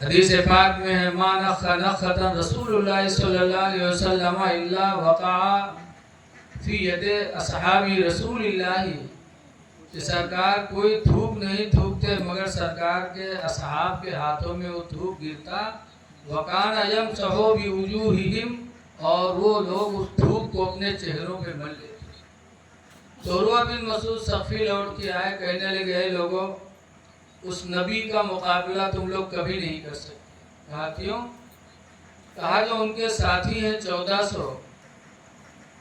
حدیث پاک میں ہے ما نخ نختا رسول اللہ صلی اللہ علیہ وسلم الا وقع فی ید اصحابی رسول اللہ، کہ سرکار کوئی تھوک نہیں تھوکتے مگر سرکار کے اصحاب کے ہاتھوں میں وہ تھوک گرتا، وَقَانَ يَمْسَحُ بِوُجُوهِهِمْ، اور وہ لوگ اس تھوک کو اپنے چہروں پہ مل لیتے۔ تو عروہ بن مسعود ثقفی لوٹ کے آئے، کہنے لگے اے لوگوں، اس نبی کا مقابلہ تم لوگ کبھی نہیں کر سکتے۔ کہا کیوں؟ کہا جو ان کے ساتھی ہیں 1400،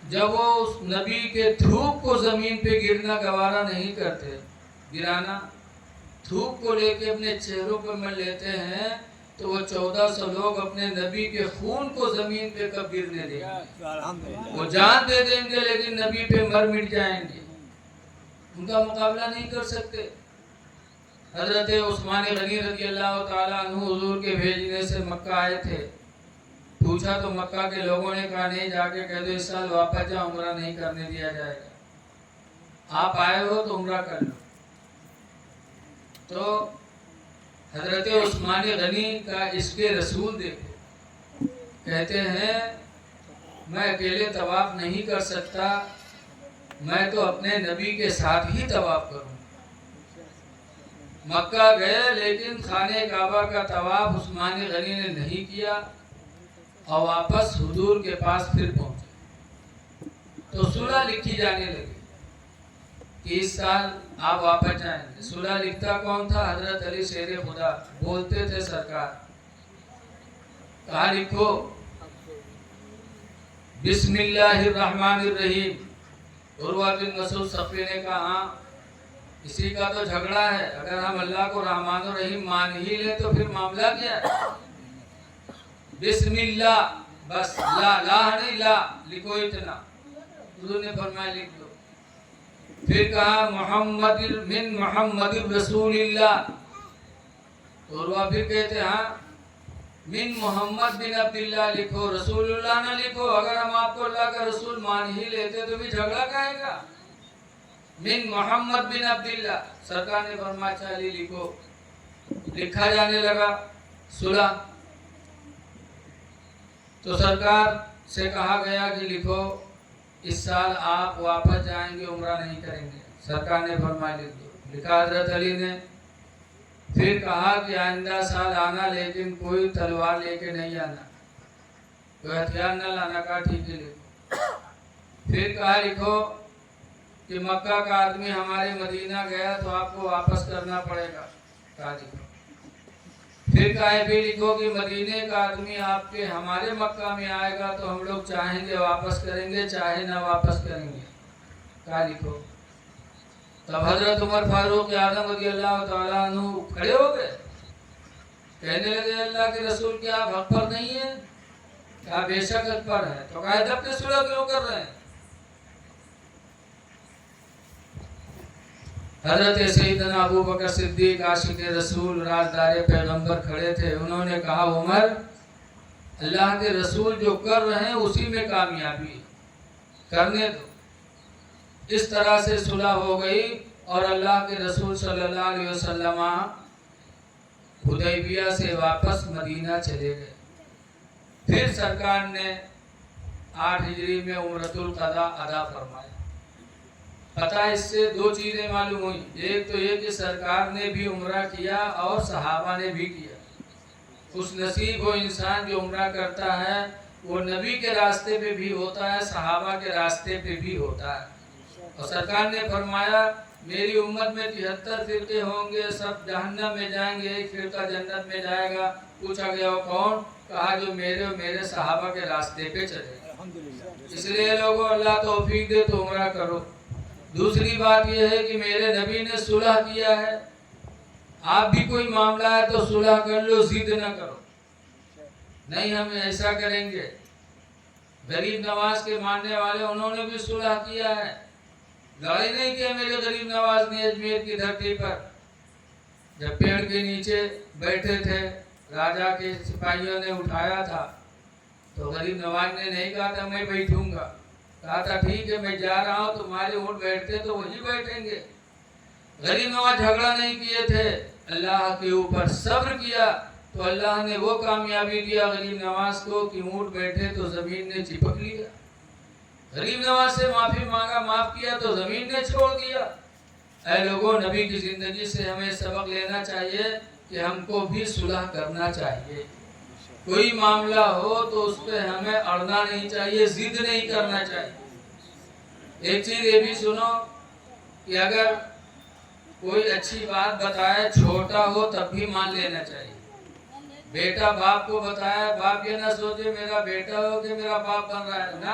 جب وہ اس نبی کے تھوک کو زمین پہ گرنا گوارا نہیں کرتے، گرانا تھوک کو لے کے اپنے چہروں پہ مل لیتے ہیں، تو وہ 1400 لوگ اپنے نبی کے خون کو زمین پہ کب گرنے دیں گے؟ وہ جان دے دیں گے لیکن نبی پہ مر مٹ جائیں گے، ان کا مقابلہ نہیں کر سکتے۔ حضرت عثمان غنی رضی اللہ تعالیٰ عنہ حضور کے بھیجنے سے مکہ آئے تھے، پوچھا تو مکہ کے لوگوں نے کہا نہیں، جا کے کہہ دو اس سال واپس جا، عمرہ نہیں کرنے دیا جائے گا، آپ آئے ہو تو عمرہ کر لو۔ تو حضرت عثمان غنی کا عشق رسول دیکھو، کہتے ہیں میں اکیلے طواف نہیں کر سکتا، میں تو اپنے نبی کے ساتھ ہی طواف کروں۔ مکہ گئے لیکن خانہ کعبہ کا طواف عثمان غنی نے نہیں کیا، اور واپس حضور کے پاس پھر پہنچے تو صلح لکھی جانے لگی کہ اس سال آپ واپس جائیں گے۔ صلح لکھتا کون تھا؟ حضرت علی شیر خدا، بولتے تھے سرکار، کہا لکھو بسم اللہ الرحمن الرحیم۔ عروہ بن مسعود ثقفی نے کہا ہاں اسی کا تو جھگڑا ہے، اگر ہم اللہ کو رحمان الرحیم مان ہی لیں تو پھر معاملہ کیا ہے؟ بسم اللہ، بس لا لا نہیں، لا لکھو اتنا، حضور نے فرمایا لکھ دو۔ پھر کہا محمد من محمد رسول اللہ، تو عروہ پھر کہتے ہاں من محمد بن عبداللہ لکھو، رسول اللہ نہ لکھو، اگر ہم آپ کو اللہ کا رسول مان ہی لیتے تو بھی جھگڑا کہے گا؟ من محمد بن عبداللہ، سرکار نے فرمایا چالی لکھو، لکھا جانے لگا صلح۔ تو سرکار سے کہا گیا کہ لکھو اس سال آپ واپس جائیں گے، عمرہ نہیں کریں گے، سرکار نے فرمایا لکھ دو، لکھا حضرت علی نے۔ پھر کہا کہ آئندہ سال آنا لیکن کوئی تلوار لے کے نہیں آنا، کوئی ہتھیار نہ لانا، کہا ٹھیک ہے لکھو۔ پھر کہا لکھو کہ مکہ کا آدمی ہمارے مدینہ گیا تو آپ کو واپس کرنا پڑے گا، کہا لکھو۔ پھر کہا بھی لکھو کہ مدینے کا آدمی آپ کے ہمارے مکہ میں آئے گا تو ہم لوگ چاہیں گے واپس کریں گے، چاہے نہ واپس کریں گے، کہا لکھو۔ تب حضرت عمر فاروق اعظم رضی اللہ تعالیٰ عنہ کھڑے ہو گئے، کہنے لگے اللہ کے رسول کیا آپ حق پر نہیں ہیں؟ کہا بے شک حق پر ہے۔ تو کہا ادب کے صلح کیوں کر رہے ہیں؟ حضرت سیدنا ابو بکر صدیق عاشق رسول رازدار پیغمبر کھڑے تھے، انہوں نے کہا عمر اللہ کے رسول جو کر رہے ہیں اسی میں کامیابی ہے، کرنے دو۔ اس طرح سے صلح ہو گئی اور اللہ کے رسول صلی اللہ علیہ وسلم حدیبیہ سے واپس مدینہ چلے گئے۔ پھر سرکار نے 8 ہجری میں عمرۃ القضاء ادا فرمایا۔ پتہ اس سے 2 چیزیں معلوم ہوئی، ایک تو یہ کہ سرکار نے بھی عمرہ کیا اور صحابہ نے بھی کیا۔ خوش نصیب وہ انسان جو عمرہ کرتا ہے، وہ نبی کے راستے پہ بھی ہوتا ہے، صحابہ کے راستے پہ بھی ہوتا ہے۔ اور سرکار نے فرمایا میری امت میں 73 فرقے ہوں گے، سب جہنم میں جائیں گے، ایک فرقہ جنت میں جائے گا۔ پوچھا گیا وہ کون؟ کہا جو میرے اور میرے صحابہ کے راستے پہ چلے گا۔ اس لیے لوگوں اللہ توفیق دے تو عمرہ کرو۔ دوسری بات یہ ہے کہ میرے نبی نے صلح کیا ہے، آپ بھی کوئی معاملہ ہے تو صلح کر لو، ضد نہ کرو، نہیں ہم ایسا کریں گے۔ غریب نواز کے ماننے والے انہوں نے بھی صلح کیا ہے، لڑائی نہیں کیا میرے غریب نواز نے اجمیر کی دھرتی پر۔ جب پیڑ کے نیچے بیٹھے تھے، راجا کے سپاہیوں نے اٹھایا تھا تو غریب نواز نے نہیں کہا تھا میں بیٹھوں گا، کہا تھا ٹھیک ہے میں جا رہا ہوں، تمہارے اونٹ بیٹھتے تو وہی بیٹھیں گے۔ غریب نواز جھگڑا نہیں کیے تھے، اللہ کے اوپر صبر کیا تو اللہ نے وہ کامیابی دیا غریب نواز کو کہ اونٹ بیٹھے تو زمین نے چپک لیا، غریب نواز سے معافی مانگا، معاف کیا تو زمین نے چھوڑ دیا۔ اے لوگوں، نبی کی زندگی سے ہمیں سبق لینا چاہیے کہ ہم کو بھی صلح کرنا چاہیے۔ کوئی معاملہ ہو تو اس پہ ہمیں اڑنا نہیں چاہیے، ضد نہیں کرنا چاہیے۔ ایک چیز یہ بھی سنو کہ اگر کوئی اچھی بات بتائے، چھوٹا ہو تب بھی مان لینا چاہیے۔ بیٹا باپ کو بتایا، باپ یہ نہ سوچے میرا بیٹا ہو کہ میرا باپ بن رہا ہے، نہ،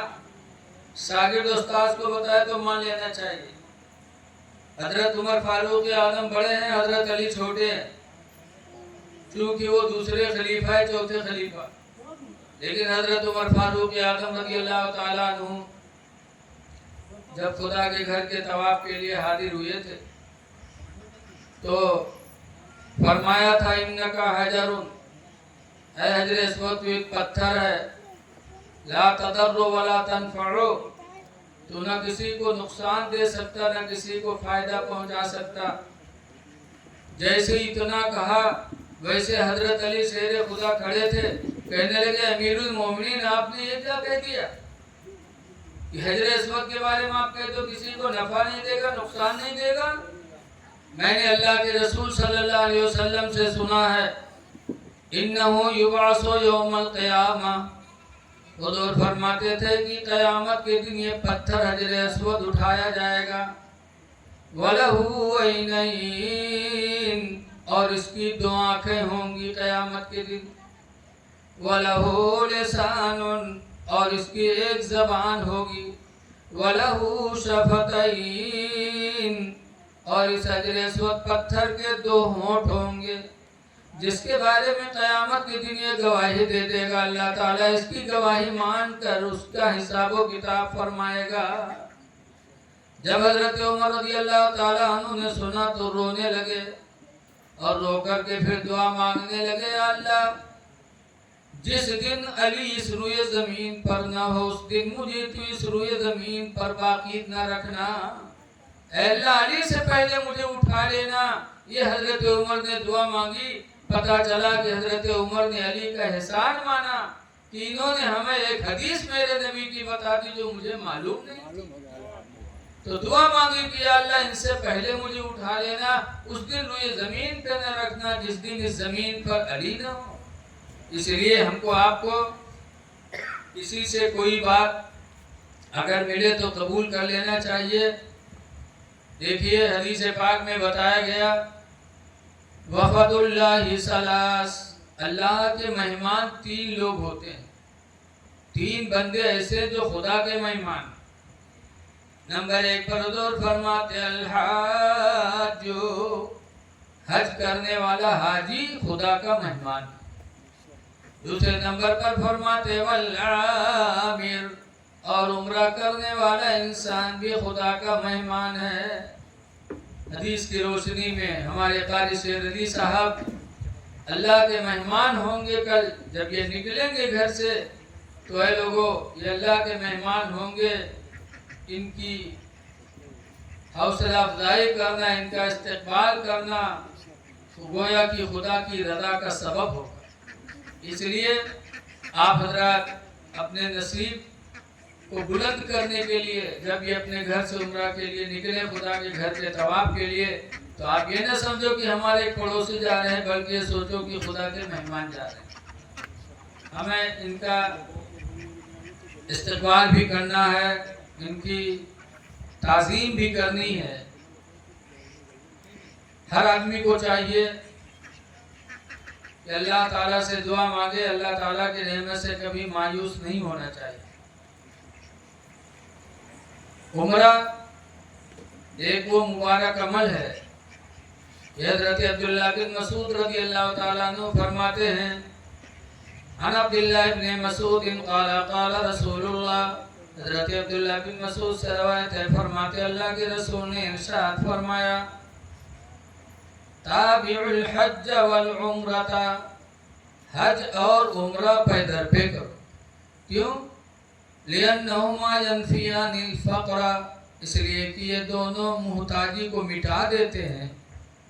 شاگرد استاذ کو بتایا تو مان لینا چاہیے۔ حضرت عمر فاروق اعظم بڑے ہیں، حضرت علی چھوٹے ہیں، چونکہ وہ دوسرے خلیفہ ہے، چوتھے خلیفہ، لیکن حضرت عمر فاروق اعظم رضی اللہ تعالیٰ عنہ جب خدا کے گھر کے طواف کے لیے حاضر ہوئے تھے تو فرمایا تھا انکا حجر، اے حجر اسود تو ایک پتھر ہے، لا تضر ولا تنفع، تو نہ کسی کو نقصان دے سکتا نہ کسی کو فائدہ پہنچا سکتا۔ جیسے اتنا کہا ویسے حضرت علی شیر خدا کھڑے تھے، کہنے لگے امیر المومنین آپ نے یہ کیا کہہ دیا کہ حجر اسود کے بارے میں آپ کہتے ہو کسی کو نفع نہیں دے گا نقصان نہیں دے گا؟ میں نے اللہ کے رسول صلی اللہ علیہ وسلم سے سنا ہے انہو یبعث یوم القیامہ، حضور فرماتے تھے کہ قیامت کے دن یہ پتھر حجر اسود اٹھایا جائے گا، وَلَهُ عَيْنَيْن، اور اس کی دو آنکھیں ہوں گی قیامت کے دن، وَلَهُ لِسَانٌ، اور اس کی ایک زبان ہوگی، وَلَهُ شَفَتَيْن، اور اس حجر اسود پتھر کے دو ہونٹ ہوں گے، جس کے بارے میں قیامت کے دن یہ گواہی دے دے گا اللہ تعالیٰ، اس کی گواہی مان کر اس کا حساب و کتاب فرمائے گا۔ جب حضرت عمر رضی اللہ تعالیٰ عنہ نے سنا تو رونے لگے اور رو کر کے پھر دعا مانگنے لگے، اللہ جس دن علی اس روئے زمین پر نہ ہو اس دن مجھے تو اس روئے زمین پر باقی نہ رکھنا، اے اللہ علی سے پہلے مجھے اٹھا لینا۔ یہ حضرت عمر نے دعا مانگی، پتا چلا کہ حضرت عمر نے علی کا احسان مانا کہ انہوں نے ہمیں ایک حدیث میرے نبی کی بتا دی جو مجھے معلوم نہیں، تو دعا مانگی کہ اللہ ان سے پہلے مجھے اٹھا لینا، اس دن روئے زمین پہ نہ رکھنا جس دن اس زمین پر علی نہ ہو۔ اس لیے ہم کو آپ کو کسی سے کوئی بات اگر ملے تو قبول کر لینا چاہیے۔ دیکھیے حدیث پاک میں بتایا گیا وفد اللہ ثلاث، اللہ کے مہمان تین لوگ ہوتے ہیں، تین بندے ایسے جو خدا کے مہمان۔ نمبر ایک پر حضور فرماتے الحاج، حج کرنے والا حاجی خدا کا مہمان۔ دوسرے نمبر پر فرماتے والعامر، اور عمرہ کرنے والا انسان بھی خدا کا مہمان ہے۔ حدیث کی روشنی میں ہمارے قاری شیر علی صاحب اللہ کے مہمان ہوں گے کل جب یہ نکلیں گے گھر سے، تو اے لوگوں یہ اللہ کے مہمان ہوں گے، ان کی حوصلہ افزائی کرنا، ان کا استقبال کرنا گویا کہ خدا کی رضا کا سبب ہوگا۔ اس لیے آپ حضرات اپنے نصیب کو بلند کرنے کے لیے جب یہ اپنے گھر سے عمرہ کے لیے نکلے خدا کے گھر کے طواف کے لیے، تو آپ یہ نہ سمجھو کہ ہمارے ایک پڑوسی جا رہے ہیں، بلکہ یہ سوچو کہ خدا کے مہمان جا رہے ہیں۔ ہمیں ان کا استقبال بھی کرنا ہے، ان کی تعظیم بھی کرنی ہے۔ ہر آدمی کو چاہیے کہ اللہ تعالیٰ سے دعا مانگے، اللہ تعالیٰ کی رحمت سے کبھی مایوس نہیں ہونا چاہیے۔ عمرہ ایک وہ مبارک عمل ہے کہ حضرت عبداللہ بن مسعود رضی اللہ تعالیٰ عنہ فرماتے ہیں عن عبداللہ بن مسعود قال قال رسول اللہ، حضرت عبداللہ بن مسعود سے روایت ہے، فرماتے اللہ کے رسول نے ارشاد فرمایا تابع الحج والعمرۃ، حج اور عمرہ پہ در پہ کرو۔ کیوں؟ لِأَنَّهُمَا يَنْفِيَانِ الْفَقْرَ، اس لیے کہ یہ دونوں محتاجی کو مٹا دیتے ہیں۔ حج اور عمرہ پہ در پہ کرو،